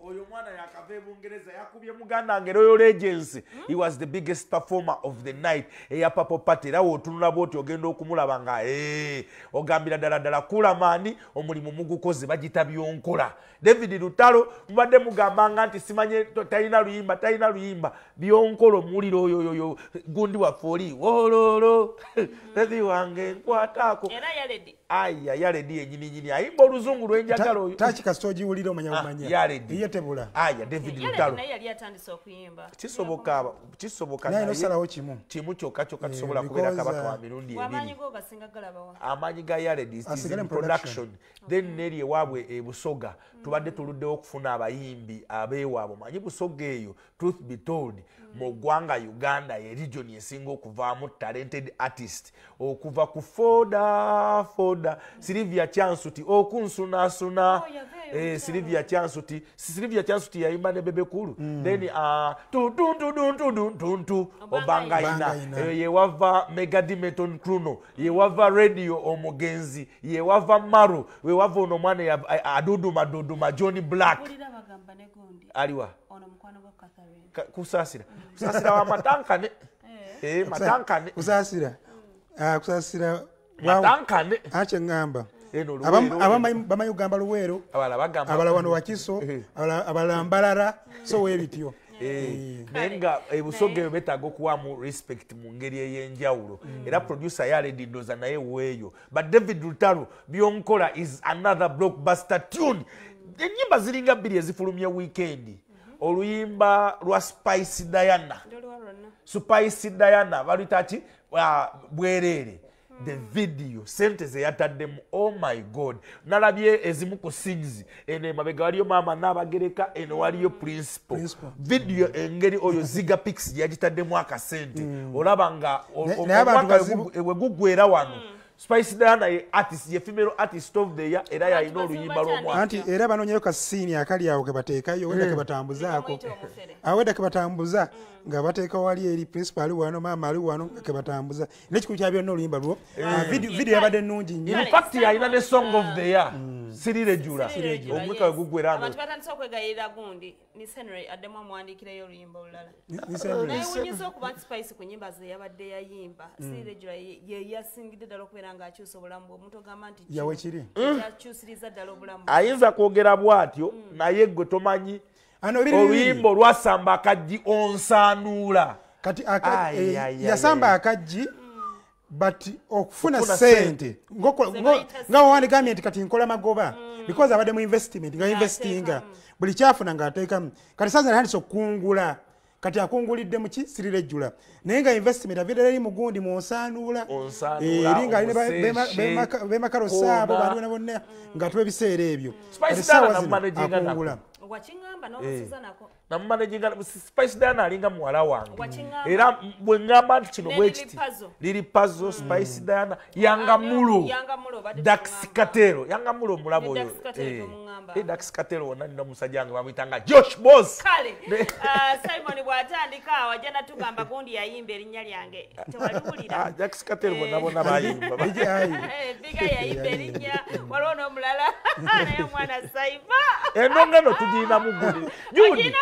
oyo mwana yakava ebungereza yakubye muganda nge Royal Agency. He was the biggest performer of the night. Eya Purple Party era wotunula bwoti ogenda okumulaba nga ogambira ddala kula maani omulimu mugukoze bagita byonkola. David Lutalo mubadde mugambanga nti simanye talina luyimba byonkolo muliro oyo gundi wa foli wololo tezi wange nkwatako era yaledi aya yaledi yenyini ayimba oluzungu lwenjagala oyo tachi kastoji uliro umanya yaledi yetebula aya David Lutalo naye yali atandise okuyimba kisoboka naye nosalawo kimu kyokka tusobola kubeera kabaka wa mirundi ebiri amanyi go gasinga galabawa amanyi ga yaledi is in production then neri ewaabwe ebusoga tubadde tuluddewo okufuna abayimbi abeewaabwe manyi busoga eyo truth be told mu ggwanga Uganda ye region esinga okuvaamu talented artist okuva ku foda Sylvia Chansuti okunsunasuna Sylvia Chansuti yayimba ne Bebe Kulu then tuntu Obangayina ye wava Mega Dimeton Kruno ye wava Radio Omugenzi ye wava Maru we wava ono mwana ya aduduma Johnny Black aliwa kusasira wa matankane matankane kusasira matankane ache ngamba abama Ugamba Luwero abala wano wakiso abala Mbalala so webityo nenga ebusoge betaaga okuwamu respect mu ngeri ey'enjawulo era producer yaledi ndoza naye weeyo but David Lutalo byonkola is another blockbuster tune enyimba ziringa bbiri ezifulumye weekend oluyimba lwa Spice Diana balutati bwerere the video sentence yataddemu oh my god nalabye ezimu ku scenes ene mabega waliyo mama nabagereka ene waliyo principal video engeri oyo ziga pics yagitaddemu akasente olaba nga wegugwera wano Spice Diana ye artist ye female artist of the year era yalina oluyimba lw'omwana anti era banonyeyo ka scene akali awo ke bateekayo wenda ke batambuzaako aweda ke batambuza nga bateeka wali eri principal wano mama ali wano ke batambuza n'ekikulu kya byonna oluyimba lwo video yabadde nnungi nnyo in fact yalina ne song of the year Sirire Jula omweka wegugwera abantu batandise okwegayirira gundi ni Henry addemu amwandiikireyo oluyimba olulala naye wunyisa okuba Spice ku nnyimba ze yabadde yayimba Sirire Jula ye yasingidde ddala okubeera ng'akyusa obulamu bw'omuntu ogamba nti yawe kiri yakyusiriza ddala obulamu ayinza kwogera bw'atyo naye gwe tomanyi oluyimba lwasamba akaggi onsanuula kati yasamba akaggi but okufuna sente nga wandikambye nti kati nkola magoba because abadde mu investment nga investinga buli kyafuna ng'ateekamu kati sanza nandisa okukungula kati akungulidde mu ki Sirire Jula naye nga investment avidde eri mugundi mu onsanuula eringa alina bemakalo saabo baliona bonna nga tuba ebiseera ebyo akungula wachingamba no Suzanako na managinga Spice Diana alinga muwala wange era bwe ngamba nti kino bwekiti liri puzzle Spice Diana yangamulo Dax Katero yangamulo mulabo oyo Dax Katero wona nina musajja wange bamuyitanga Josh Boss kale Simon bwatandika wajana tugamba gundi yayimba erinnya lyange tewaliwulira Dax Katero bona bayimba biga yayimba erinnya waliwo omulala naye mwana Simon enongeno tujina muguli Judi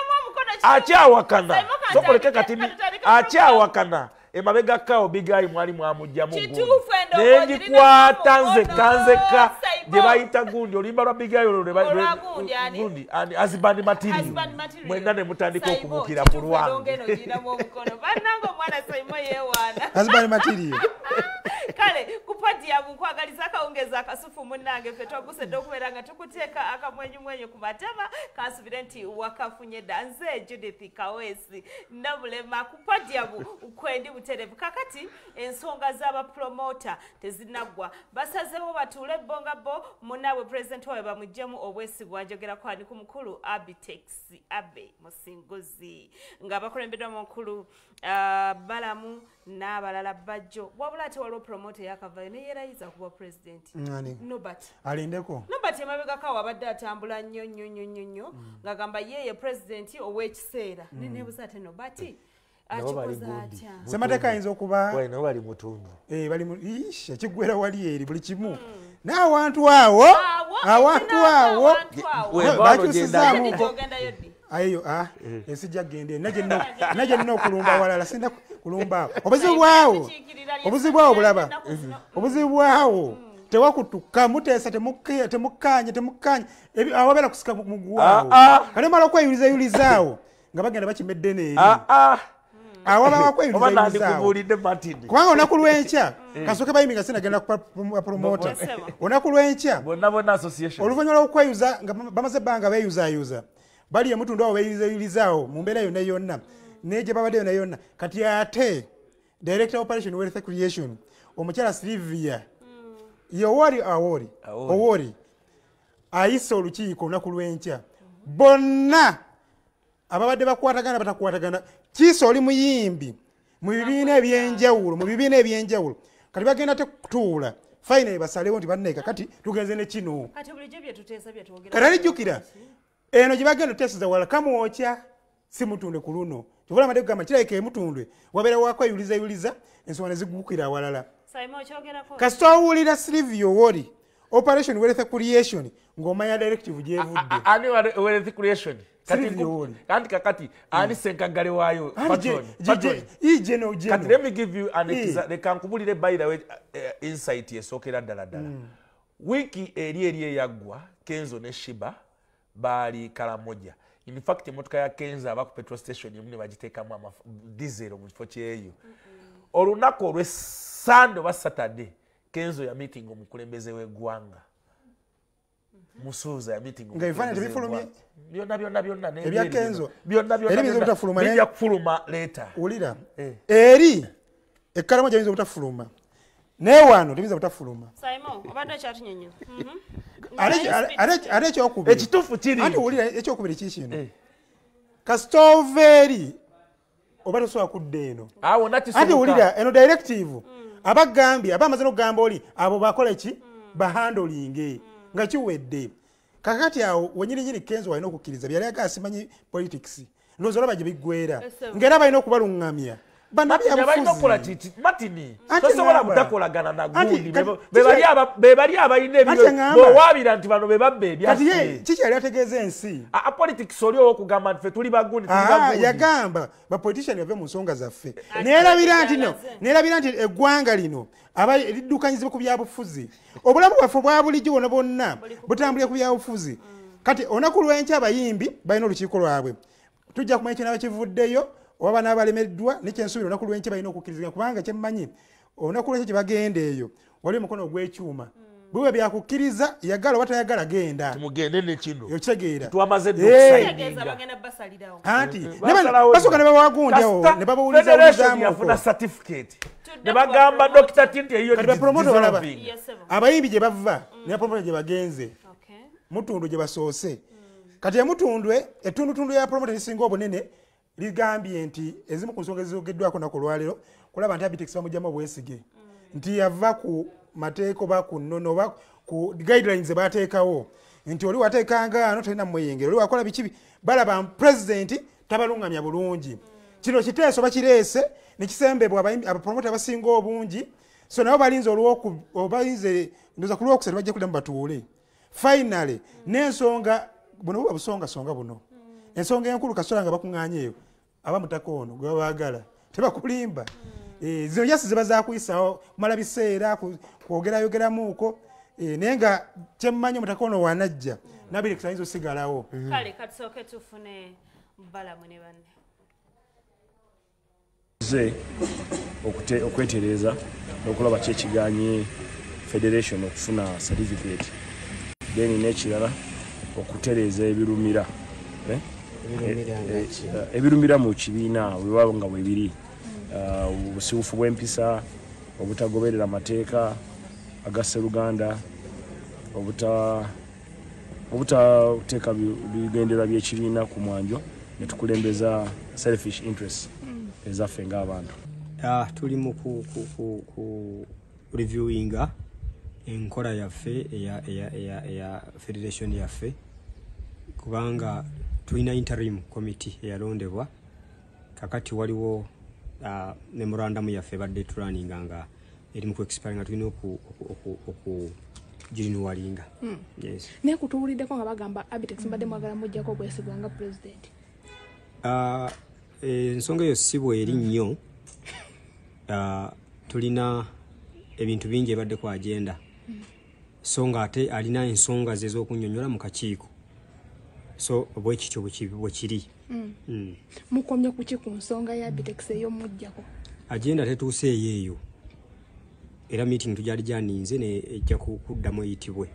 akyawakana sokoleke katimi akyawakana emabega kao bigayi mwali mwamujja muguli nenjikwata nze kanzeka gye bayita gundi olimba lwa bigayi gundi azibandi matiri mwenda ne mutandika okubukira ku lwange azibandi matiri kale ku Podium nkwagaliza akawungeza akasufu munnange ffe twagusedde okubeera nga tukuteeka akamwenyumwenyu ku matama kansubire nti wakafunye danze Judith Kawesi nabulema ku Podium kwendi buterevu kakati ensonga z'abapromota tezinaggwa basazeewo batuule bbongabo munnaabwe president wawe bamuggyemu Obwesige njogerako ani ku mukulu Abtex Musinguzi nga bakulembeddwa mu nkulu Balamu n'abalala bajjo wabula ate waliwo promoter yakavayo ne yeerayiza kuba president Nobert alindeko Nobert emabegako wabadde atambula nnyo ng'agamba yeye president ow'ekiseera neneebuza ate Nobert akikoza atya semateeka ayinza okuba bali mutundu bali ekiggwera wali eri buli kimu n'awantu awo ayo esijja gende naje nina okulumba walala sinda kulumba obuzibu bwawo bulaba obuzibu bwawo tewakutuka muteesa temukkaanye awabera kusika mugwawo kale mala okweyulizayulizaawo nga bagenda bakimedde neeri awaba wakweyulizayulizaawo kubanga olunaku lw'enkya kasooke bayimi nga sinagenda kupromota olunaku lw'enkya oluvannyuma lw'okweyuza nga bamaze ebbanga beeyuzayuza bali emutundu awo beeyulizayulizaawo mu mbeera yonna yonna negye babadde yonna yonna kati ate director operation wealth creation omukyala Silvia owori ayise olukiiko olunaku lw'enkya bonna ababadde bakwatagana batakwatagana kiisa oli muyimbi mu bibiina ebyenjawulo kati bagenda tekutuula fayina basalewo nti banneeka kati tugenze ne kino kati alijjukira eno gye bagenda oteeseza wala kamwokya si mutunde ku luno kyobola amadde kugamba kirabika emutundwe wabeera wakweyulizayuliza ensonga ne zigukira awalala kasita owulira Silvia Owori operation wealth creation ng'omanya directive gyevudde kandi kakati ani senkagale waayo kati let me give you an example lekankubulire by the way insight yesookera ddala wiiki eri eyaggwa Kenzo ne Shiba baali Karamoja. In fact emotoka ya Kenzo aba ku petrol station emu ne bagiteekamu diesel mu kifo kyeyo olunaku olw'Essande oba Saturday Kenzo ya meeting omukulembeze w'eggwanga Musuuza ya meeting ngaifanya tebifulumye byonna ebya Kenzo bijja kufuluma later ulira eri ekkalamoja yinza obutafuluma newano tebiyinza butafuluma ate ekyokubiri ekituufu kiri ati ulira ekyokubiri kikino kastoveri oba tosobola kudda eno ati ulira eno directive abagambye abamaze n'okugamba oli abo bakola ki bahandolinge nga kiwedde kakati awo wenyininyini Kenzo walina okukkiriza byali aga asimanyi politics ndowooza olaba gye biggwera ng'era balina okubalungamya bannabyabufuzi matini tosobola butakolagana na gundi be bali abalina ebyowaabira nti bano be babba ebyaffe kiki yali ategeeza ensi politics oli owokugamba nti ffe tuli bagundi yagamba bapolitician yave mu nsonga zaffe neerabira nti eggwanga lino liddukanyizibwa ku byabufuzi obulamu bwaffe obwa bulijjo bwonna bwonna butambulira ku byabufuzi kati olunaku lw'enkya abayimbi balina olukiiko lwabwe tujja kumanya kyona bakivuddeyo oba n'abalemeddwa nekyensuubira olunaku lw'enkya balina okukkiriziganya kubanga kyemmanyi olunaku lw'enkya kye bagenda eyo wali omukono ogw'ekyuma bwe byakukkiriza yagala oba tayagala genda tumugende nekino okitegeera twamaze okusayininga anti basooka ne bawagundi awo ne babawulizaamu yafuna certificate ne bagamba Dr. Tinti eyo abayimbi gye bava ne bapromota gye bagenze mutundu gye basoose kati emutundwe etundutundu ya promota lisinga obunene ligambye nti ezimu ku nsonga ezizogeddwako naku olwaleero kulaba nti Abtex bamugyamu Obwesige nti yava ku mateeka oba ku nnono oba ku guidelines bateekawo nti oli wateekanga ano talina mweyengero oli wakola biki balaba president tabalungamya bulungi kino kiteeso bakireese nekisembebwa abapromota abasinga obungi so nabo balinze obalinze ndoza ku lwokusatu bajja kuddamu batuule finally n'ensonga buno buba busongasonga buno ensonga enkulu kasola nga bakuŋŋaanyeeyo abamutaka ono gwe babaagala tebakulimba zino yasi ziba zakuyisawo kumala biseera kwogeraayogeramuuko naye nga kyemmanyi omutaka ono wanajja Abtex ayinza osigalawo kale katusooke tufune balamu ne banne okwetereeza okulaba kyekiganye federation okufuna certificate then n'ekirala okutereeza ebirumira mu kibiina bwebaba nga bwebiri obusibufu bw'empisa obutagoberera amateeka aga Sseruganda obutateeka bigendererwa by'ekibiina ku mwanjo ne tukulembeza selfish interest ezaffe ng'abantu tuli mu ku reviewinga enkola yaffe eya federation yaffe kubanga tulina interim committee eyalondebwa kakati waliwo memorandum yaffe badde tulaninga nga eri mu ku expire nga tulina girinuwalinga. Yes. Naye kutuwuliddeko nga bagamba Abtex mbadde mwagala mujjako Obwesige nga president. Ensonga eyo si bweri nnyo. Tulina ebintu bingi ebadde ku agenda. So nga ate alina ensonga ze z'okunnyonnyola mu kakiiko. So bwekityo bwe kiri. Mukomye kuki ku nsonga ya Abtex ey'omujjako? Agenda tetuuse eyo. Era meeting tujali janinze ne ejja kuddamu eyitibwe.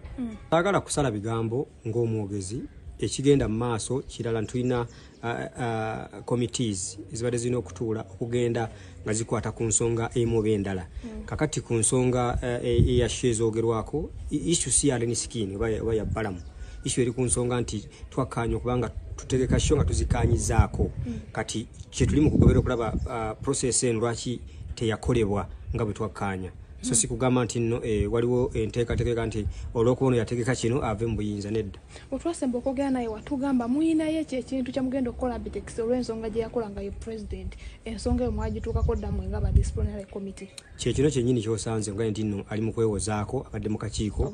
Taagala kusala bigambo ng'omwogezi ekigenda mu maaso kirala tulina committees ezibadde zirina okutuula okugenda nga zikwata ku nsonga emu oba endala. Kakati ku nsonga eyashe ezoogerwako issue si yaleni skin oba ya balamu. Issue eri ku nsonga nti twakkaanya okubanga tutegeka sho nga tuzikaanyizaako. Kati kye tuli mu kugobera okulaba process eno lwaki teyakolebwa nga bwe twakkaanya. So sikugamba nti nno waliwo enteekateeka nti olw'okuba yategeka kino ave mu buyinza nedda. Otwasemba okwogera naye watugamba muyinayo ekyo ekintu kyamugenda okukola Abtex olw'ensonga gye yakola nga ye president. Ensonga eyo mwagituukako ddamu nga ba disciplinary committee. Kyekino kyennyini kyosanze nga nti nno ali mu kwewozaako abadde mu kakiiko.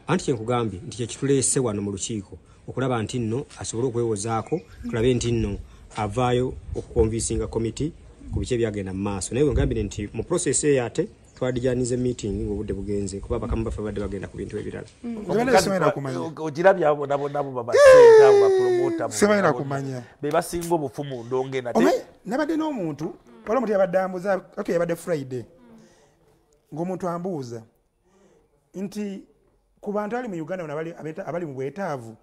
Anti kyenkugambye nti kyekituleese wano mu lukiiko okulaba nti nno asobole okwewozaako tulabe nti nno avaayo okukonvinsinga committee ku biki ebyagenda mu maaso. Naye wengambire nti mu process eyo ate twadijanize meeting ngobudde bugenze kuba bakamu bafe badde bagenda ku bintu ebirala. Ogirabye abo nabo baba center aba promoter sebayina kumanya be basinga obufumu ndonge nate nabadde n'omuntu wala omuntu yabadde ambuuza okay yabadde Friday ng'omuntu ambuuza nti ku bantu ali mu Uganda abali mu bwetaavu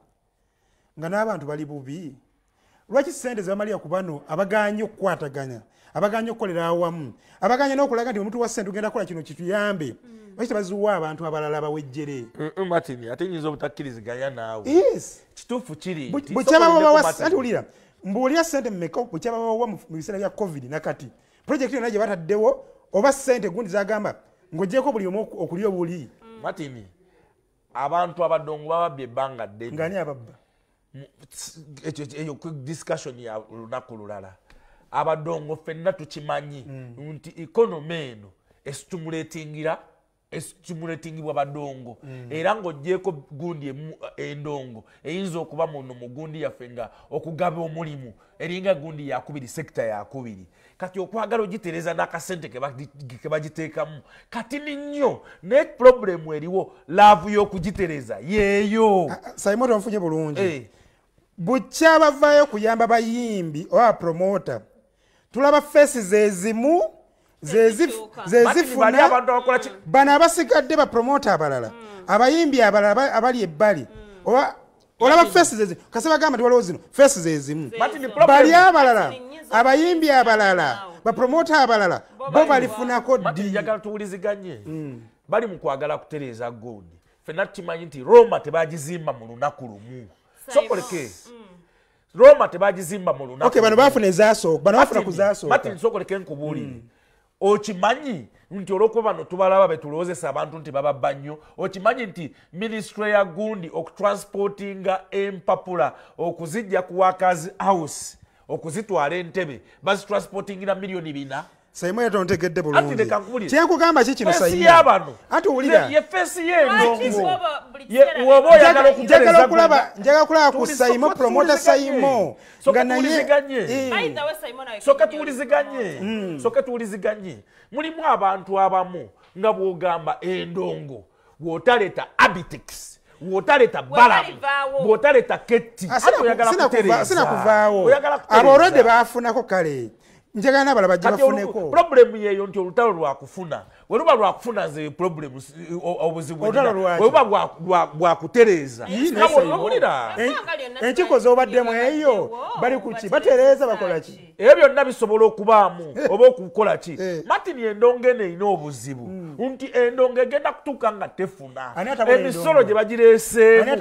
nga n'abantu bali bubi lwaki ssente zebamalira ku bano abaganye okukwataganya abaganye okukolera awamu abaganye n'okulaga nti omuntu wa ssente ugenda kola kino kituyambe lwaki baziwa abantu abalala abawejjere. Martin ate nyinza obutakkiriziganya naawe. Yes. Kituufu kiri atulira mbuulira ssente mmeka bwekyabawawa mu biseera bya covid nakati projekiti yonna gye bataddewo oba ssente gundi zagamba ng'oggyeko buli omu okulya obuli. Martin abantu abadongo bababye ebbanga ddene ngani ababba eyo discussion ya lunaku lulala abadongo ffenna tukimanyi nti economy eno estimulatingibwa badongo era ng'oggyeko gundi endongo eyinza okuba muno mu gundi yaffe nga okugaba omulimu eringa gundi yakubiri sekita yakubiri kati okwagala ogitereza n'akasente ke bagiteekamu kati ni nnyo ne problemu eriwo laavu y'okugitereza yeeyo. Saimoto nfunye bulungi bukya bavaayo kuyamba bayimbi oba promota tulaba faces ezimu zezifuna bano abasigadde bapromota abalala abayimbi abalala abali ebbali oba olaba faces ezimu kase bagamba nti waliwo zino faces ezimu bali abalala abayimbi abalala bapromota abalala bo balifunako ddi. Njagala tuwuliziganye bali mu kwagala kutereeza gundi ffenna tukimanyi nti Roma tebagizimba mu lunaku lumu sokoleke Roma tebagizimba mu lunaku. Okay bano bafuna ezasooka bano bafuna ku zasooka. Martin sokoleke nkubuulire okimanyi nti olw'okuba bano tubalaba betulowoozesa abantu nti bababba nnyo okimanyi nti ministry ya gundi okutransportinga empapula okuzijja ku workers house okuzitwala Entebbe bazitransportingira $4,000,000. Saimo yatontegedde bulungi kyenkugamba ki kino Saimo ati owulira ye fesi y'endongo njagala okulaba ku Saimo promota Saimo nga naye soka tuwuliziganye mulimu abantu abamu nga bw'ogamba endongo bw'otaleeta Abtex bw'otaleeta balamu bw'otaleeta ketti sina kuvaawo abo olwedde baafunako kale njagala n'abala bajja bafuneko. Problemu yeeyo nti olutalo lwakufuna weruba lwakufuna nze problemu obuzibu weruba bwakutereeza owulira enkiko z'obaddemu eyo bali kuki batereeza bakola ki ebyo byonna bisobola okubaamu oba okukola ki. Martin endongo eno erina obuzibu nti endongo egenda kutuuka nga tefuna emisolo gye bagireeseemu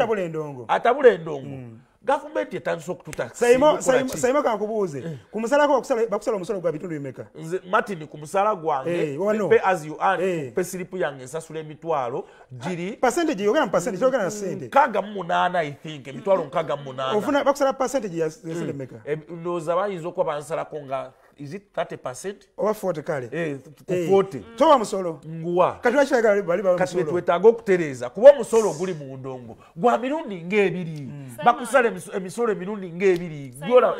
atabula endongo gavumenti etandise okututa. Saimo kankubuuze ku musalako bakusala omusolo gwa bitundu bimeka? Nze Martin ku musala gwange pay as you earn pay slip yange nsasula emitwalo giri percentage yogera mu percentage yogera na sente 8 I think emitwalo 8 ofuna bakusala percentage ya sente meka ndoza bayinza okuba bansalako nga is it 30%? Oba 40 kale. 40. Towa musolo. Nguwa. Kati wachagala bali ba Kati musolo. twetaaga okutereeza kuba omusolo guli mu ndongo gwa mirundi ng'ebiri. Bakusala emisolo emirundi ng'ebiri. Gyola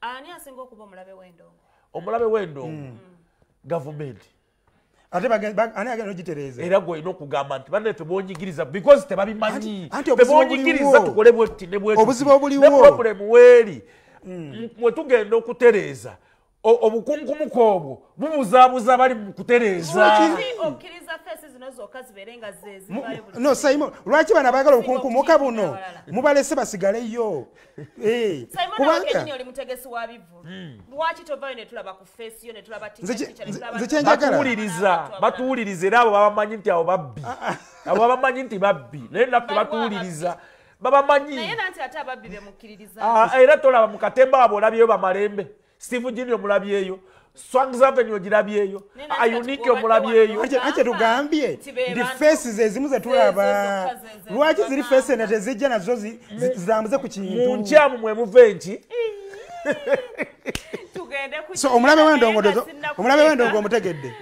ani asinga okuba omulabe w'endongo? Omulabe w'endongo gavumenti. Ate ani agenda ogitereeza. Era gwe olina okugamba nti banne tebonyigiriza because tebabimanyi. Anti obuzibu tebonyigiriza tukole bwetti ne bwetti. Obuzibu obuliwo. Ne problem weeri. Mwe tugenda okutereeza. Obukunkumuko obwo bubuzaabuza bali mu kutereeza. Okkiriza fesi zino zokka zibeere nga zezivayo buli. No Simon, lwaki bana baagala obukunkumuka buno? Mubalese basigaleyo. Simon Okenyi oli mutegesi wa bivu. Lwaki tovayo ne tulaba ku fesi yo ne tulaba batuwuliriza era abo babamanyi nti abo babbi. Abo babamanyi nti babbi. Naye naffe batuwuliriza. Babamanyi. Naye nanti ate ababbi bemukkiririza. Era tolaba mu katemba abo olabyeyo bamalembe. Steve Junior mulabyeyo. Swangs Avenue ogirabyeyo. Ayuniki omulabyeyo. Ate tugambye the faces ezimu ze tulaba. Lwaki ziri face ne tezijja nazo zizambuze ku kintu. Munkyamu mwe muve nti. Tugende ku. So omulabe w'endongo omutegedde.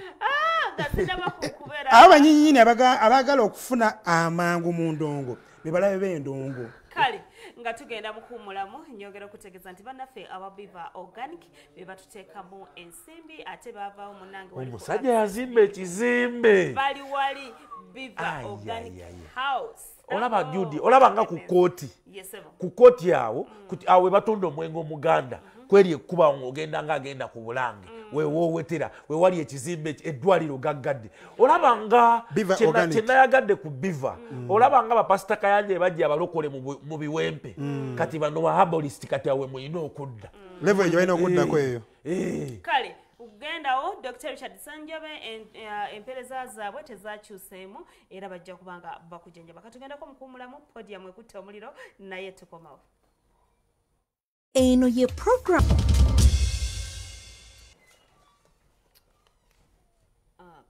Abo banyinyini abagala okufuna amangu mu ndongo. Bebalabe b'endongo. Kale nga tugenda mukuumulamu nyongera okutegeeza nti bannaffe aba Biva Organic be batuteekamu ensimbi ate baavaawo munnange omusajja yazimba ekizimbe bali wali Biva Organic House. Olaba Judy, olaba nga ku kooti. Ku kooti awo we batunda omwenge omuganda kweri ekkuba ogenda nga agenda ku Bulange wewoowetera we wali ekizimbe eddwaliro gaggadde. Olaba nga kyenayagadde ku Biva. Olaba nga bapasita Kayanja bajja abalokole mu biwempe. Kati bano ba herbalist kati awe mulina okudda. Level eyo balina okuddako eyo. Kale ugendawo Dr. Richard Sanjabe empereza zaabwe tezakyuseemu era bajja kubanga bakujenjaba. Katugendako mukuumulamu Podium ekutte omuliro naye tukomawo. Eno ye program.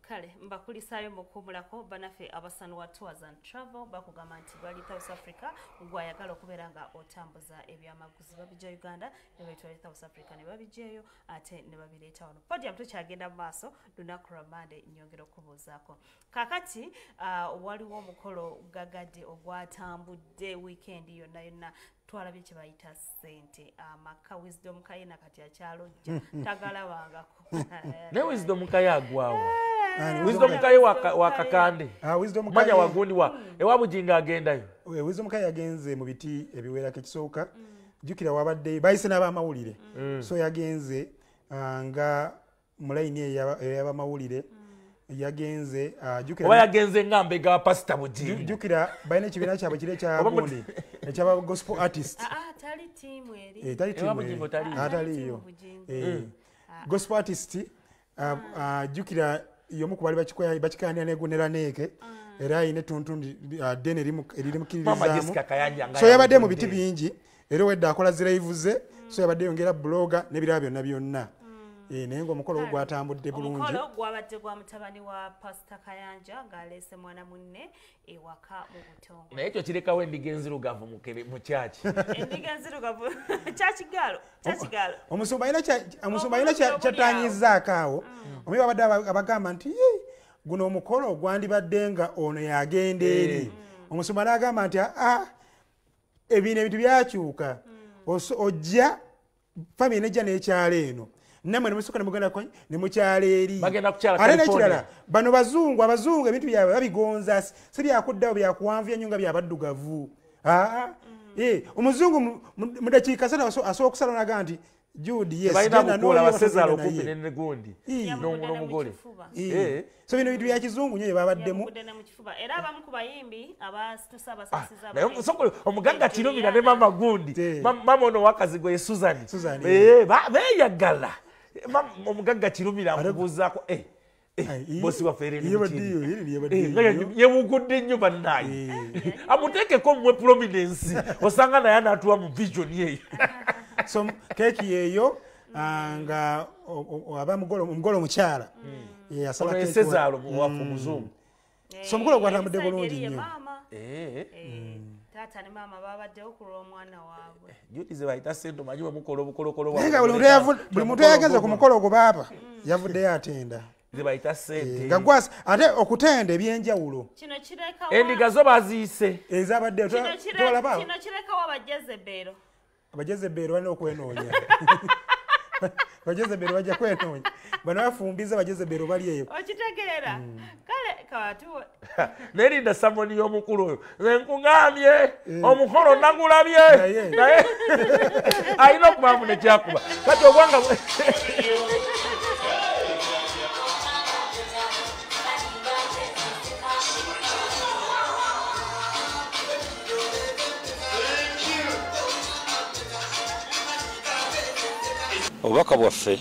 Kale mbakulisaayo mukuumulako bannaffe abasanwa Tours and Travel bakugamba nti bali South Africa gwayagala okubeera nga otambuza ebyamaguzi babijja Uganda ne babitwala South Africa ne babijjaeyo ate ne babireeta wano. Podium tukyagenda mu maaso lunaku lwa Monday nyongera okubuuzaako. Kakati waliwo omukolo gagadde ogwatambudde weekend yonna twalabye kye bayita ssente amaka Wisdom Kayina kati akyalojja tagalabangako. Ne Wisdom Kaya agwawo. Wisdom Kaya wakakande. Manya wagundi ewa Bujinga agendayo. Wisdom Kaya yagenze mu biti ebiwerako ekisooka. Jjukira wabadde bayise n'abamawulire. So yagenze nga mulayini ey'abamawulire. Yagenze jukira oba yagenze ngambe ga pastor Bujinga jukira bayina ekibiina kyabwe kire kya gundi ekyaba gospel artist tali team eri tali team ataliyo gospel artist jukira yomu kubali bakikanya negunera neke era ine tuntundi dene erimukiririzaamu so yabadde mu biti bingi era wedda akola ziraivuze so yabadde yongera blogger nebiraba byonna byonna nengo omukolo gwatambudde bulungi. Omukolo gwabadde gwa mutabani wa Pastor Kayanja ng'aleese mwana munne ewaka mu Butongo. Naye ekyo kirekawo endiga enzirugavu mu kyaki. Endiga enzirugavu kyakigalo. Omusumba alina kyatanyizaako awo. Omuyi babadde abagamba nti guno omukolo gwandibadde nga ono yagenda eri. Omusumba n'agamba nti ebintu ebintu byakyuka. Ojja famire nejja n'ekyalo eno. Namwe nemusuka nemugenda ko nemukyala eri ate nekirala bano abazungu ebintu byabwe babigonza si byakuddawo byakuwanvya nnyo nga byabaddugavu omuzungu mu dakiika sana asobola okusala naga nti Judy n'omugole so bino bintu bya kizungu nnyo byebabaddemu era abamu ku bayimbi abasitusa abasasiza omugagga Kirumira ne mama gundi mama ono wakazigo ye Suzani beeyagala omugagga Kirumira amubuuzaako bosi waffe yewugudde nnyo bannaye amuteekeko mmwe prominence osanga naye anaatuwa mu vision yeyo so keeki yeeyo nga aba omugole omukyala yasala esezaalo muwafu muzungu so omugole gwatambudde bulungi nnyo Taata ne maama babaddewo ku lw'omwana waabwe. Judy ze bayita ssente omanyi bwe mukola obukolokolo Nga buli muntu yageze ku mukolo ogwo baapa yavuddeyo atenda. Ze bayita ssente. Nga gwasi ate okutenda ebyenjawulo. Kino kirekawo. Endiga zo baziise. Ezabaddeyo tolaba. Kino kirekawo abajjezebbeero. Abajjezebbeero balina okwenoonya. Abajjezebbeero bajja kwenoonya. Bano bafumbiza abajjezebbeero bali eyo. Okitegeera? Kale kawatuwe. Nerinda samoni y'omukulu oyo nze nkugambye omukolo nagulabye naye alina okubaamu nekyakuba kati obwanga obubaka bwaffe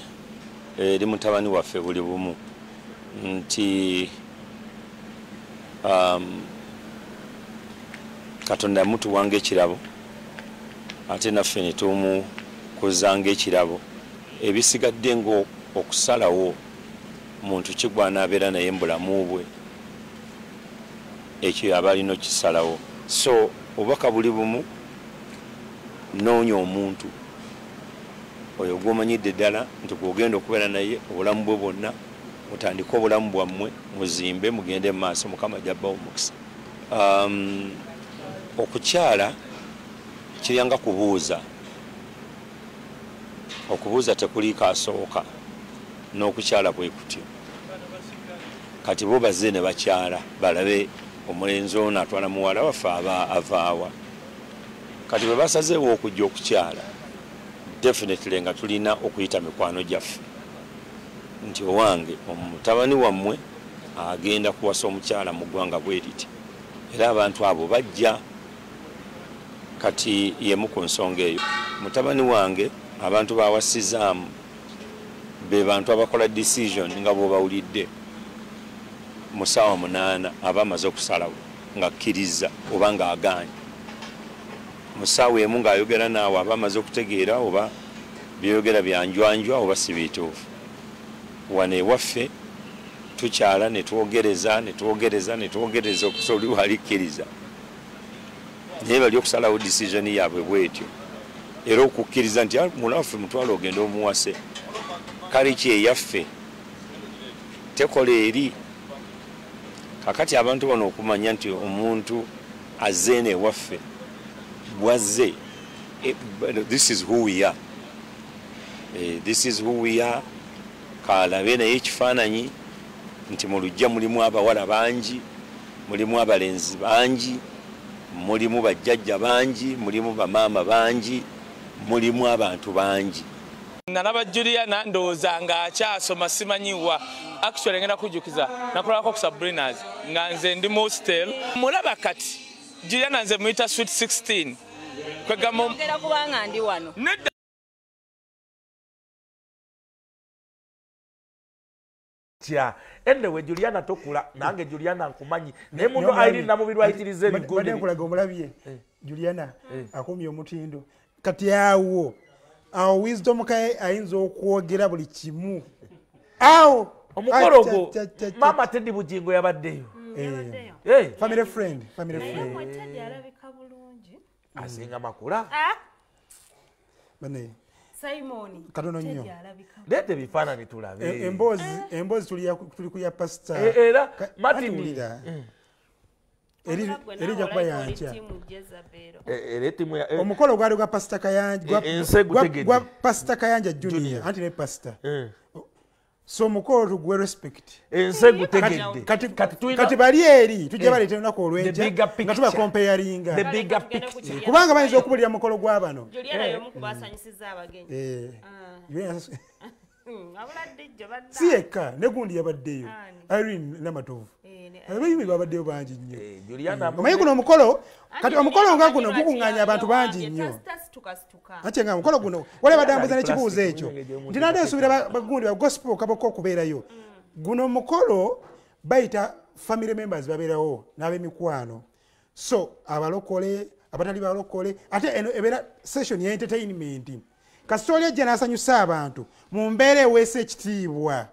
eri mutabani waffe buli bumu nti Katonda mutuwanga ekirabo ate naffe ne tumukuzanga ekirabo ebisigadde ngo okusalawo muntu kigwana abeera naye mbulamu bwe ekyo aba alina okisalawo so obubaka buli bumu noonya omuntu oyo gw'omanyidde ddala nti gw'ogenda okubeera naye obulamu bwe bwonna mutandike obulamu bwammwe muzimbe mugende mu maaso mukama jabbawo omukisa okukyala kiryanga kubuuza okubuuza tekuliiko asooka n'okukyala bwe kutyo kati bo bazze ne bakyala balabe omulenzi ono atwala muwala waffe avaawa kati bwe basazeewo okujja okukyala definitely nga tulina okuyita mikwano gyaffe nti owange omutabani wammwe agenda kuwasa omukyala mu ggwanga bwe riti era abantu abo bajja kati yemu ku nsonga eyo mutabani wange abantu bawasizaamu be bantu abakola decision nga bw'obawulidde mu ssaawa 8 aba amaze okusalawo ng'akkiriza oba ng'agaanye mu ssaawa emu ng'ayogera naawe aba amaze okutegeera oba byeyogera byanjwanjwa oba si bituufu wano ewaffe tukyala ne twogereza okusobola oliwalikkiriza naye bali okusalawo decision yaabwe bwetyo era okukkiriza nti mulaffe mutwala ogenda omuwase kale ki eyaffe tekola eri kakati abantu bano okumanya nti omuntu azzeene ewaffe bwazze this is who we are this is who we are kalabe naye ekifaananyi nti mu lujja mulimu abawala bangi mulimu abalenzi bangi mulimu bajjajja bangi mulimu bamaama bangi mulimu abantu bangi nalaba Juliana ndowooza nga akyasoma simanyiwa actually ngenda kujjukiza nakolako ku Sabrinas nga nze ndi hostel mulaba kati Juliana nze muyita sweet 16 kwegamo ngera kubanga ndi wano tya anyway Juliana tokula nange Juliana nkumanyi naye mundu ayiri namubiri wayitiriza ebigudi bade nkulaga omulabye Juliana akumye omutindo kati awo wisdom kaye ayinza okwogera buli kimu awo omukolo ogwo mama Teddy Bujingo yabaddeyo family friend alabika bulungi asinga makula bane Simon katono nnyo lete bifaananyi tulabe emboozi tuli kuya pastor era Martin erija kuba yankya timu omukolo gwali gwa pastor Kayanja gwa pastor Kayanja Junior anti ne pastor so omukolo tugwe respect ensegu tegedde kati bali eri tujja baleeta olunaku olw'enkya nga tuba comparinga kubanga bayinza okubulira mukolo gw'abano Juliana y'omu ku baasanyusizza abagenyi si yekka ne gundi yabaddeyo Irene Namatovu abayimbi babaddeyo bangi nnyo omanyi guno omukolo kati omukolo nga guno gukuŋŋaanya abantu bangi nnyo ate nga omukolo guno wali badambuza n'ekibuuzo ekyo nti nade nsuubira bagundi ba gospel kabaka okubeerayo guno omukolo bayita family members babeerawo n'ab'emikwano so abalokole abatali balokole ate eno ebeera session ya entertainment kasitoli ejja n'asanyusa abantu mu mbeera eweesa ekitiibwa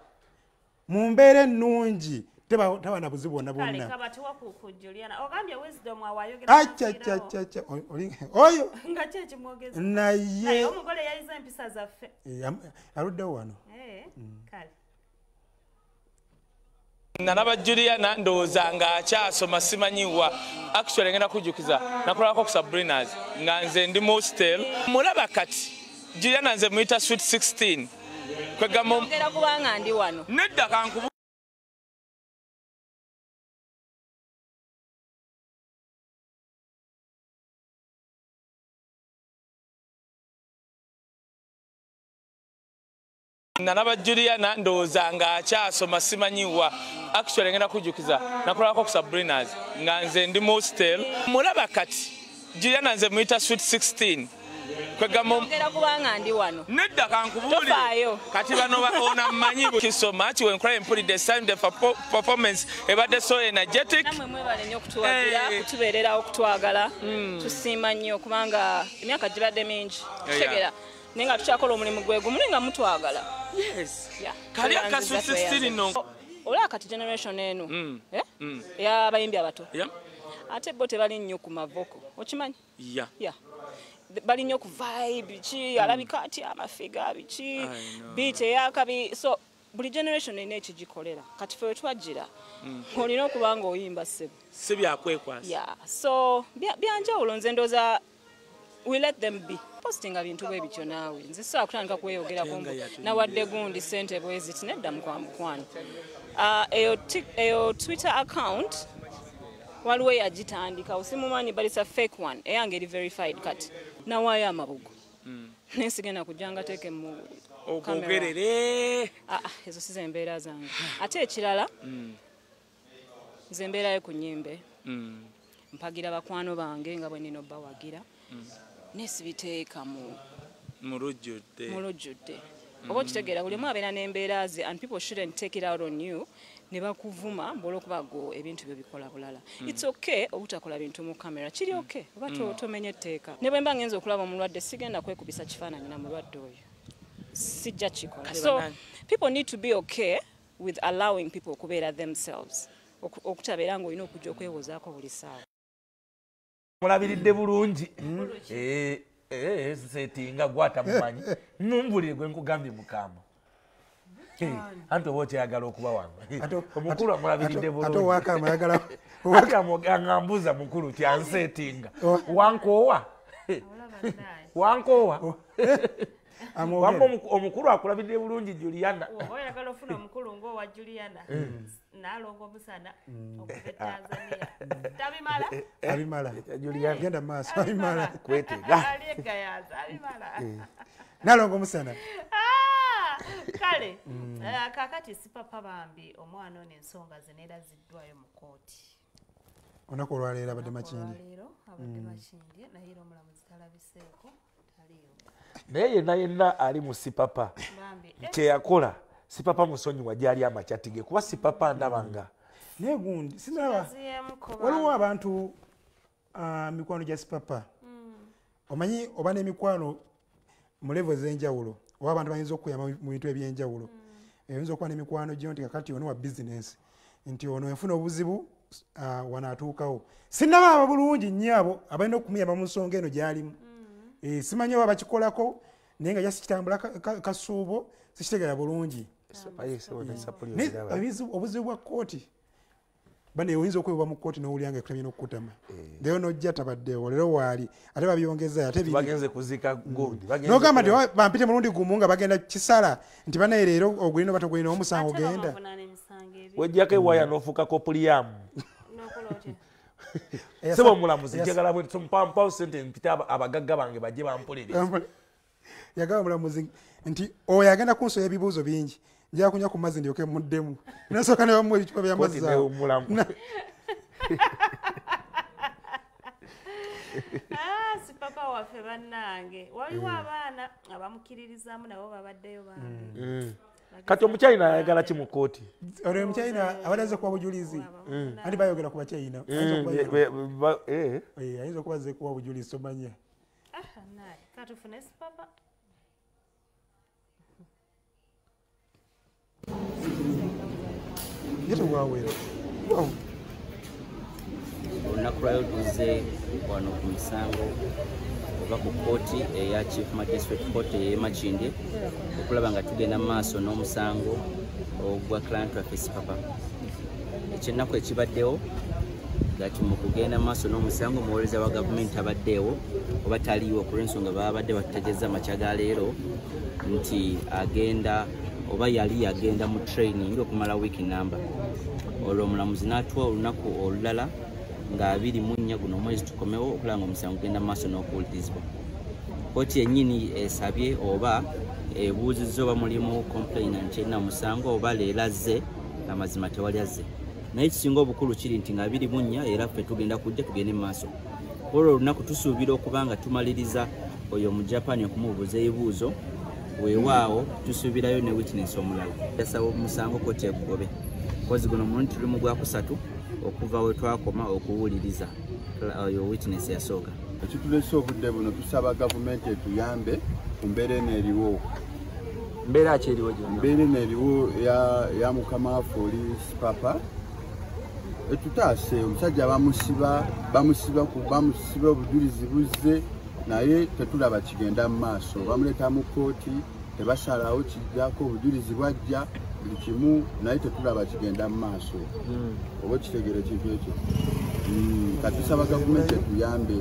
mu mbeera ennungi taba na buzibu bonna kale bonna kabatuwa ku Juliana ogambye wisdom awayogera acha oyo nga kye kimwogeza naye omugole yayiza empisa zaffe aluddewo wano kale nalaba Juliana ndowooza nga akyasoma simanyiwa actually ngenda kujjukiza nakolako ku Sabrinas nga nze ndi mostel mulaba kati Juliana nze muyita sweet 16 kwegera kubanga ndi wano nedda kankubu nalaba Juliana ndowooza nga akyasoma simanyiwa actually ngenda kujjukiza nakolako ku Sabrinas nga nze ndi mostel mulaba kati Juliana nze muyita sweet 16 kwegera kubanga ndi wano nedda kankubuli kati bano ona mmanyi so much when crying put the time the performance ebadde so energetic namwe mwebale nnyo okutuwagira kutubeerera okutwagala tusiima nnyo kubanga emyaka gibadde mingi tutegera naye nga tukyakola omulimu gwegu muli nga mutwagala kali akasu 16 no olaba kati generation eno ey'abayimbi abato ate bo tebali nnyo ku mavoko okimanyi bali nnyo ku vibe ki alabika ati amafiga biki beat eyakabi so buli generation erina ekigikolera kati fe wetwajjira olina okuba nga oyimba ssebo si byakwekwasa so byanjawulo nze ndooza we let them be postinga bintu bwe bityo naawe nze saa kutandika kweyogerako nawadde gundi ssente bweziti nedda mukwano eyo Twitter account waliwo yagitandika osimumanyi but it's a fake one eyange eri verified kati nawaayo amabugo nesigenda kujjanga teeke mu okogerere ezo si zembeera zange ate ekirala nze mbeerayo ku nnyimbe mpagira bakwano bange nga bwe nina obbawagira nesibiteeka mu lujjudde oba okitegeera buli omu abeera n'embeera ze and people shouldn't take it out on you ne bakuvuma olw'okuba go ebintu byo bikola bulala it's okay obutakola bintu mu kamera kiri okay oba tomenye etteeka ne bwe mba ngenza okulaba omulwadde sigenda kwekubisa kifaananyi na mulwadde oyo sijja kikola so people need to be okay with allowing people okubeera themselves okutabeera ng'olina okujja okwewozaako buli ssaawa mulabiridde bulungi setinga gwatamumanyi numbulire gwe nkugambye mukama anti oba okyayagala okuba wange omukulu amulabiridde bulungi ambuuza mukulu tyansetinga wankoowa omukulu akulabidde bulungi Juliana oyagala ofuna omukulu ng'owa Juliana nalonga omusana okuva Tanzania abimala Juliana genda maaso abimala kwetega aliegayaza abimala nalonga omusana kale kakati Sipapa bambi omwana ono ensonga ze neeraziddwayo mu kooti olunaku olwaleero abadde makindi naye era omulamuzi talabiseeko taliyo naye yenna ali mu Sipapa kyeyakola Sipapa musonyiwa gyali amacyatige kuba Sipapa ndabanga naye gundi sinaba waliwo abantu mikwano gya Sipapa omanyi oba n'emikwano mu levo ez'enjawulo oba abantu bayinza okuyamba mu bintu ebyenjawulo oyinza okuba n'emikwano gyo nti kakati ono wa bizinesi nti ono enfuna obuzibu wanaatuukawo sinaba aba bulungi nnyo abo abalina okumuyamba mu nsonga eno gy'alimu simanyi oba bakikolako naye nga jasikitambula kasuubo sikitegera bulungi obuzibu bwa kooti bane oyinza okwebwa mu kooti n'owulira nga ekutamye n'okukutama leero n'ojja tabaddewo leero waali ate babyongeza ate bagenze kuziika gundi n'ogamba nti bampite mulundi gumu nga bagenda kisala nti banaye leero ogulina oba togulina omusango ogenda wejjako ewaya n'ofuukako puliyamu sebo omulamuzi njagala bwe tumpampawo sente mpite abagagga bange bajje bampuliriza yagamba omulamuzi nti oyo agenda kunsoya ebibuuzo bingi njagala kunywa ku mazzi ndyoke muddemu nasooka ne bamuwa ebicupa by'amazzi Sipapa waffe bannange waliwo abaana abamukiririzaamu nabo babaddeyo bambi kati omukyayina ayagala ki mu kooti olwo omukyayina abadde azze kuba bujulizi anti bayogera ku bakyayina ayinza okuba azze kuba bujulizi tomanya katufune Sipapa yetewawera olunaku lwayo tuze wano ku misango oba ku kooti eya chief magistrate court ey'emakindye okulaba nga tugenda mu maaso n'omusango ogwa client waffe Sipapa. Ekyennaku ekibaddewo gati mu kugenda maaso n'omusango omuwolereza wa gavumenti abaddeewo oba taliiwo kulw'ensonga babadde batutegeeza makya ga leero nti agenda oba yali agenda mu training okumala wiiki namba. Olwo omulamuzi n'atuwa olunaku olulala nga 24 guno omwezi tukomewo okulanga omusango gugenda maaso n'okuwulirizibwa. Kooti yennyini esabye oba ebuuzizza oba mulimu complainant erina musango oba leero azze amazima tewali azze. Naye ekisinga obukulu kiri nti nga 24 era ffe tugenda kujja tugende mu maaso. Olwo olunaku tusuubira okuba nga tumaliriza oyo mu Japan okumubuuza ebibuuzo weewaawo tusuubirayo ne witness omulala. Yasaba omusango kooti egugobe. Kozi guno omulundi tuli mu gwakusatu okuva we twakoma okuwuliriza oyo witness yasooka. Ekitulese obudde buno tusaba gavumenti etuyambe ku mbeera eno eriwo. Mbeera ki eriwo gyonna? Mbeera eno eriwo ya mukama waffe oli Sipapa. Etutaase omusajja bamusiba obujulizi buzze naye tetulaba kigenda mu maaso. Bamuleeta mu kooti tebasalawo kijjako obujulizi bwajja buli kimu naye tetulaba kigenda mu maaso. Oba ekitegere kintu ekyo. Katusaba gavumenti etuyambe.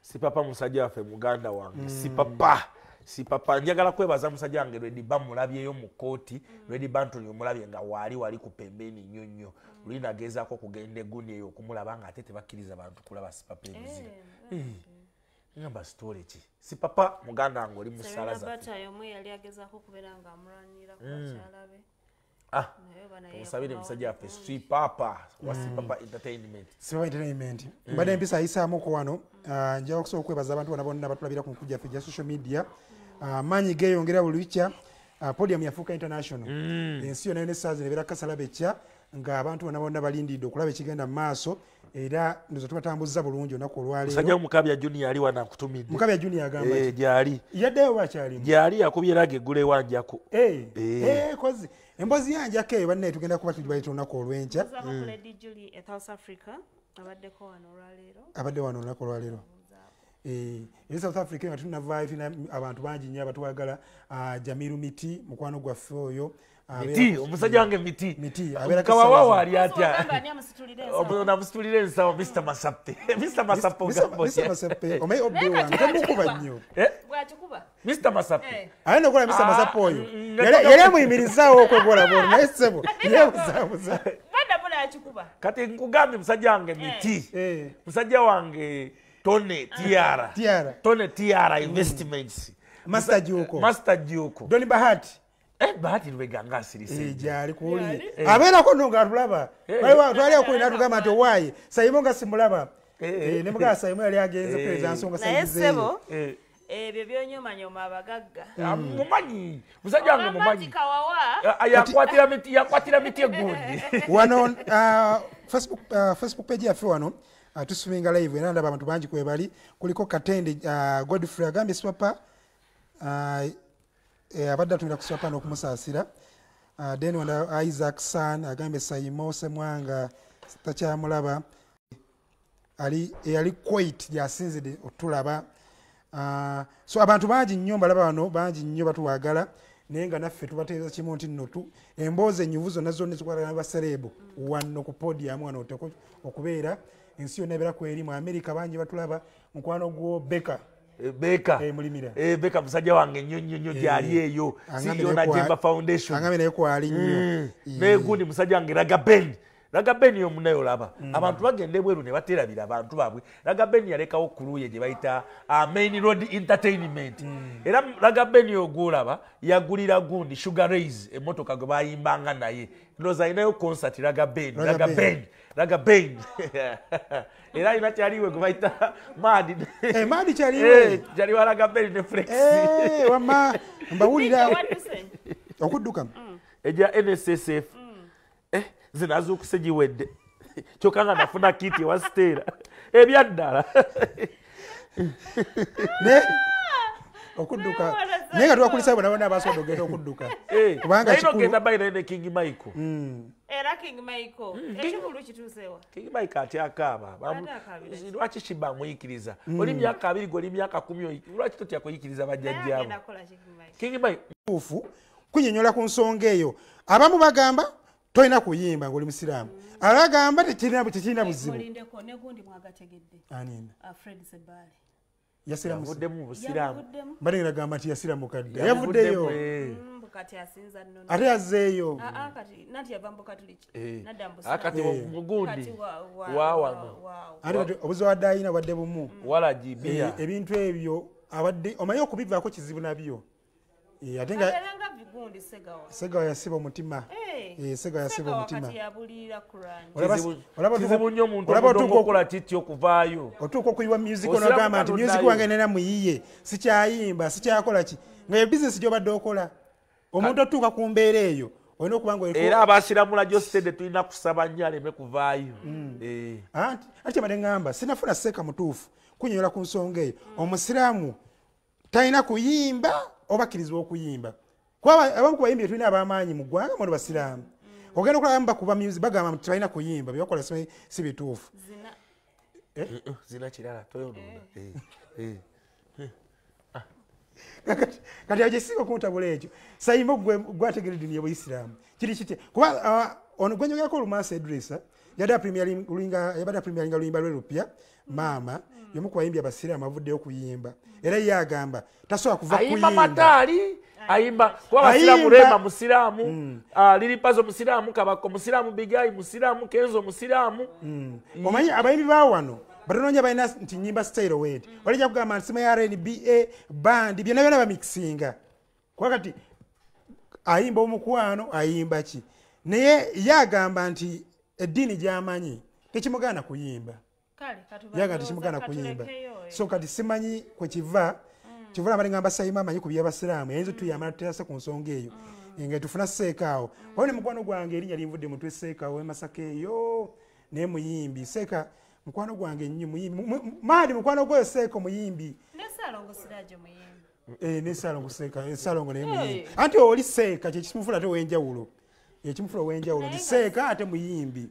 Sipapa musajja waffe muganda wange. Sipapa njagala kwebaza musajja wange lwedi bamulabyeyo mu kooti lwedi bantoni omulabye nga wali ku pembeni nnyo lulina agezaako okugenda egundi eyo okumulaba nga ate tebakkiriza bantu kulaba Sipapa emizira. Ngamba story ki? Sipapa muganda wange oli musala zaffe. Tumusabire musajja waffe Sipapa wa Sipapa Entertainment. Sipapa Entertainment. Mbadde empisa ayisaamuko wano njagala okusobola okwebaza abantu bonna batulabira ku nkujja ffe gya social media. Maanyi geeyongera buli lukya. Podium yafuuka international. Ensi yonna n'essaazi nebeera kasalabekya ng'abantu bonna balindidde okulaba ekigenda mu maaso era ndoza tubatambuza bulungi olunaku olwaleero. Musajja Mukabya Junior ali wano akutumidde. Mukabya Junior agamba gyali. Yaddeyo bwakyali. Gyali yakubye rage eggula ewanjako. Kozi emboozi yanjako eyo banne tugenda kuba tulibayita olunaku olw'enkya. Abadde wano olunaku olwaleero. South Africa nga tunavaayo tulina abantu bangi nnyo abatwagala. Jamiru Miti mukwano gwaffe oyo. Miti omusajja wange Miti kawawa ali atya namusitulira ensawo Mr. Masappe omaye obbi wange tamukuba nnyo Mr. Masappe ayina okukola Mr. Masappe oyo yali amuyimirizaawo okwegola bono naye ssebo yeebuzaabuza kati nkugambye musajja wange Miti musajja wange Tone Tiara Investments Master Juko Doni Bahati Bahati lweganga asirise jali kuli abeerako nno ng'atulaba twali okulina atugamba nti owaaye Sayimu nga simulaba ne mugaa Sayimu yali agenze kutereeza nsonga sayizeeyo ebyo byonyomanyoma abagagga mumanyi musajja wange mumanyi yakwatira miti egundi wano Facebook page yaffe wano tusuminga live era ndaba abantu bangi kwebali kuliko Katende Godfrey agambye Sipapa abadde atumira ku Sipapa n'okumusaasira. Then wanda Isaac San agambye Sayimo Semwanga takyamulaba yali quite yasinzidde otulaba. So abantu bangi nnyo mbalaba wano bangi nnyo batuwagala naye nga naffe tubategeeza kimu nti nno emboozi ennyuvu zonna zonna zikwatagana n'abasereebo wano ku Podium wano okubeera ensi yonna ebeera ku eri mu Amerika bangi batulaba mukwano gwo Beka mulimira Beka musajja wange nnyo gyali eyo CEO na Jemba Foundation angambe naye kwali nnyo negundi musajja wange Ragabeni yomunayo laba abantu bagende bweru ne baterabira abantu babwe Ragabeni yalekawo kuluye gye bayita Main Road Entertainment era Ragabeni ogulaba yagulira gundi Sugar Rays emotoka gwe bayimbanga naye ndoza inayo concert Ragabeni era ina kyaliwe gwe bayita Madi kyaliwe kyaliwa Ragabeni ne Flex wama mbawulira okudduka eja NSSF zinazuukuse giwedde kyokka nga nafuna kiti ewa Stella ebyaddala okudduka naye nga twakulisa bona abasobola ogenda okudduka kubanga kikulu bayina ne King Michael era King Michael ekikulu kituusewa King Michael atyakaaba lwaki kibamuyikiriza oli myaka 2 goli myaka 10 lwaki totya kuyikiriza bajjajjaawo King Michael ufu kunyenyola ku nsonga eyo abamu bagamba toyina kuyimba ng'oli musiraamu abagamba tekirina buzibu yavuddemu busiraamu mbadde ngiragamba nti yasira mukadde yavuddeyo ate yazzeeyo kati mugundi wawano ate obuzi wadde ayina wadde bumu walajibia ebintu ebyo abadde omanyi okubivaako kizibu nabyo ate nga segawa yasiba omutima segawa yasiba omutima kizibu nnyo omuntu omukola kityo okuvaayo otuuka okuyiwa music onagamba nti music wange nena muyiye sikyayimba sikyakola ki nga ye bizinesi gyobadde okola omuntu otuuka ku mbeera eyo olina okuba nga era abasiramula gyositedde tulina kusaba nnyo aleme kuvaayo anti kyabadde ŋŋamba sinafuna seeka mutuufu kunyonyola ku nsonga eyo omusiraamu talina kuyimba obakkirizibwa okuyimba kuba abamu ku bayimbi tulina ab'amaanyi mu ggwanga mu basiraamu ogenda okulaba bakuba music bagamba nti balina kuyimba byebakola si bituufu zina kirala toyonona kati agyesiga okumutabula ekyo sayimba gwategera eddiini y'obuisiraamu kiri kitya kuba ono gwenyogerako olumansi edresa yabadde premieringa luyimba lwe lupya maama yomu ku bayimbi abasiraamu avuddeyo okuyimba era ye agamba tasobola kuva kuyimba mataali ayimba kuba abasiraamu Rema musiraamu liripazo musiraamu Kabako musiraamu Bigayi musiraamu Kenzo musiraamu omanyi abayimbi bawano batonoonya balina nti nyimba style weti olijja kugamba nti sima ya RNBA bandi byonna byonna bamikisinga kuba kati ayimba omukwano ayimba ki naye yagamba nti eddiini gy'amanyi tekimugaana kuyimba yaga tekimugaana kuyimba so kati simanyi kwekiva kivula abali ngamba sayima amanyi ku by'abasiraamu yayinza tuyamala tuterase ku nsonga eyo nga tufuna seekaawo wabone mukwano gwange erinnya linvudde mutwe seekaawo emasaka eyo naye muyimbi seeka mukwano gwange nnyo muyimbi maadi mukwano gwe seeka muyimbi nesalongo seeka esalongo naye muyimbi anti oli seeka kyekimufula ate ow'enjawulo ekimufula ow'enjawulo nti seeka ate muyimbi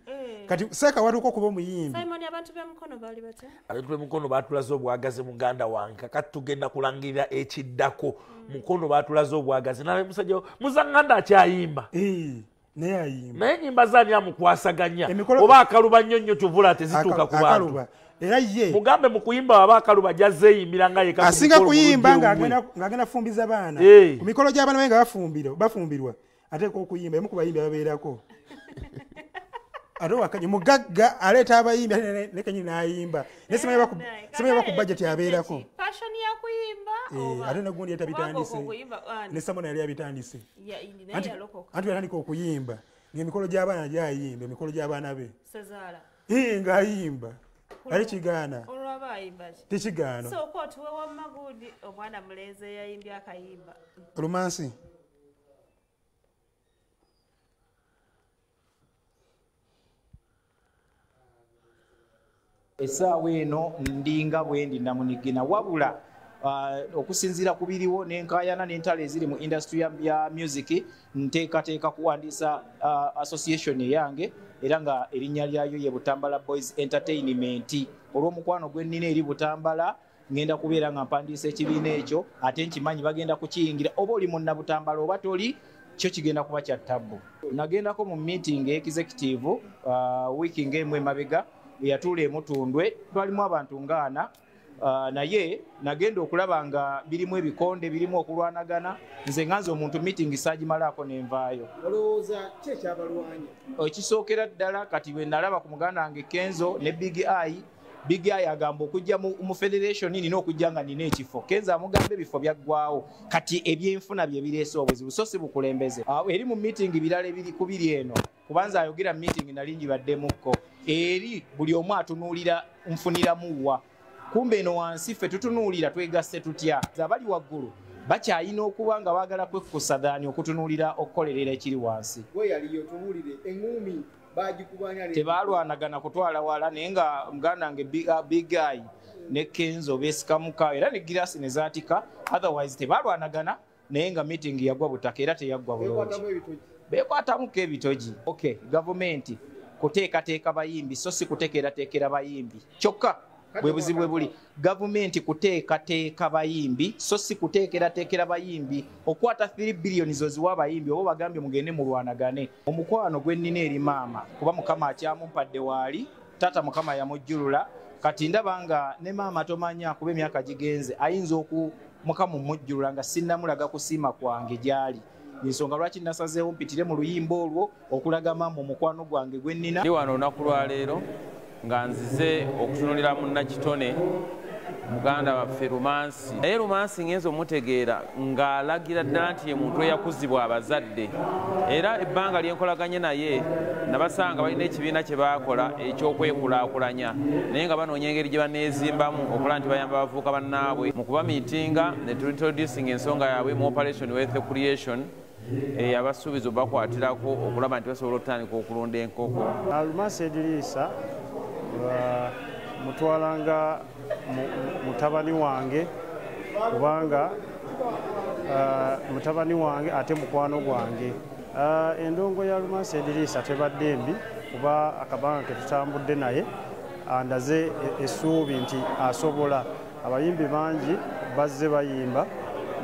kati seeka watuuka okuba omuyimbi abantu b'emukono baatulaze obwagazi muganda wange kakati tugenda kulangirira ekiddako mukono baatulaze obwagazi nawe musajja muzanganda akyayimba naye ayimba naye nyimba zaani amukwasaganya oba akaluba nnyo nnyo tuvula tezituuka ku bantu era ye mugambe mu kuyimba waba akaluba jazzeeyimbira nga yeka asinga kuyimba ng'agenda fumbiza baana ku mikolo gy'abaana baye nga bafumbirwa ateeka okuyimba emu ku bayimbi ababeerako ate wakanye mugagga aleeta abayimbi ne kenyini n'ayimba nesimanyi baku bajeti abeerako ate nagundi yetabitandise ne samona yali abitandise anti yatandika okuyimba ng'emikolo gy'abaana gyayimba emikolo gy'abaana be ng'ayimba ali kigaana tekigaana olumansi essaawa eno ndinga bwendi namunigina wabula okusinziira ku biriwo n'enkaayana n'entalo eziri mu industry ya music nteekateeka kuwandiisa association eyange era nga erinnya lyayo ye Butambala Boys Entertainment olw'omukwano gwe nnina eri Butambala ngenda kubeera nga mpandiisa ekibiina ekyo ate nkimanyi bagenda kukiyingira oba oli munna Butambala oba toli kyo kigenda kuba kya ttabbu. Nagendako mu meeting executive wiiki ng'emu emabega eyatuula emutundwe twalimu abantu ngaana naye nagenda okulaba nga birimu ebikonde birimu okulwanagana nze nganze omuntu meeting saagimalaako nenvaayo. olowooza ki ekyabalwanya? Ekisookera ddala kati bwe nalaba ku muganda wange Kenzo ne Big Eye agamba okujja mu federation nina okujja nga nina ekifo. Kenzo amugamba ebifo byaggwawo kati ebyenfuna bye bireese obuzibu so si bukulembeze. Eri mu meeting birala ebiri ku biri eno kubanza ayogera meeting nali njibaddemukko eri buli omu atunuulira nfuniramu wa kumbe eno wansi ffe tutunuulira twegasse tutya abali waggulu bakyayina okuba nga baagala kwekkusa daani okutunuulira okukolerera ekiri wansi weyaliyotunuulire eŋŋumi tebaalwanagana kutwala wala naye nga muganda wange Big Eye ne Kenzo beesikamuka era ne girasi ne zaatika otherwise tebaalwanagana naye nga meeting yagwa butaka era teyaggwa bulungi bekwatamuko ebitogi. Okay, gavumenti kuteekateeka bayimbi so si kuteekerateekera bayimbi kyokka bwe buzibu bwe buli. Gavumenti kuteekateeka bayimbi so si kuteekerateekera bayimbi. Okwata 3 billion zoziwa abayimbi oba bagambye mugende mulwanagane. Omukwano gwe nnina eri maama kuba mukama akyamumpadde waali tata mukama yamujjulula kati ndaba nga ne maama tomanya kuba emyaka gigenze ayinza mukama mujjulula nga sinnamulaga kusiima kwange gyali. Ensonga lwaki nasazeewo mpitire mu luyimba olwo okulaga maama omukwano gwange gwe nnina. Ndi wano olunaku lwa leero nga nzize okutunulira munnakitone muganda waffe Rumansi. Naye Rumansi ngenza omutegeera ng'alagira ddala nti ye muntu eyakuzibwa abazadde, era ebbanga lyenkolaganye naye nabasanga balina ekibiina kye baakola ekyokwekulaakulanya, naye nga banoonya engeri gye baneezimbamu okulaba nti bayamba abavubuka bannaabwe mu kubamiitinga ne tuintroducing ensonga yaabwe mu operation wealth creation abasuubiza bakwatirako okulaba nti basobola okutandika okulunda enkoko. Rumansi Ediriisa mutwalanga mutabani wange kubanga mutabani wange ate mukwano gwange. Endongo ya Rumansi Ediriisa tebadde mbi kuba akabanga ke tutambudde naye andaze essuubi nti asobola. Abayimbi bangi bazze bayimba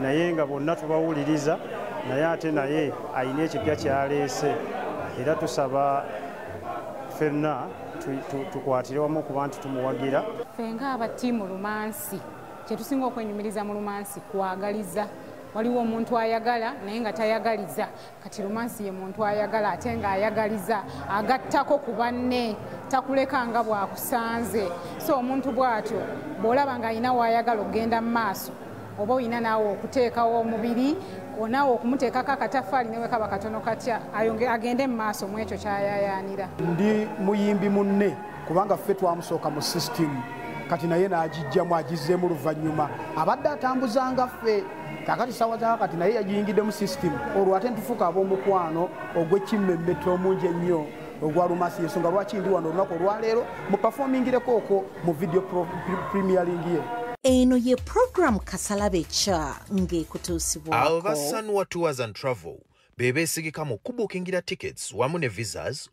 naye nga bonna tubawuliriza, naye ate naye ayina ekipya kyaleese era tusaba ffenna tukwatire wamu kuba nti tumuwagira. Ffe ng'abatiimu Rumansi kyetusinga okwenyumiriza mu Rumansi kwagaliza. Waliwo omuntu ayagala naye nga tayagaliza. Kati Rumansi ye muntu ayagala ate ng'ayagaliza, agattako ku banne, takuleka nga bwakusanze. So omuntu bw'atyo bw'olaba ng'alina w'ayagala okugenda mu maaso oba olina naawe okuteekawo omubiri onaawe okumuteekako akatafaali newe kaba katono katya agende mu maaso mu ekyo kyayaayaanira. Ndi muyimbi munne kubanga ffe twamusooka mu sisitimu kati naye n'agijjamu agizzeemu luvannyuma abadde atambuzanga ffe kakati sawa za kati naye yagiyingidde mu sisitimu olwo ate ntufuuka ab'omukwano ogw'ekimmemmette omungi ennyo ogwa Rumansi. Ensonga lwaki ndi wano olunaku olwaleero mu pafomingireko okwo mu video premiering ye. Eno ye program Kasalabe cha ng'ekutuusibwako. Abo ba Sunwa Tours and Travel bebeesigika mu kubuukingira tickets wamu ne visas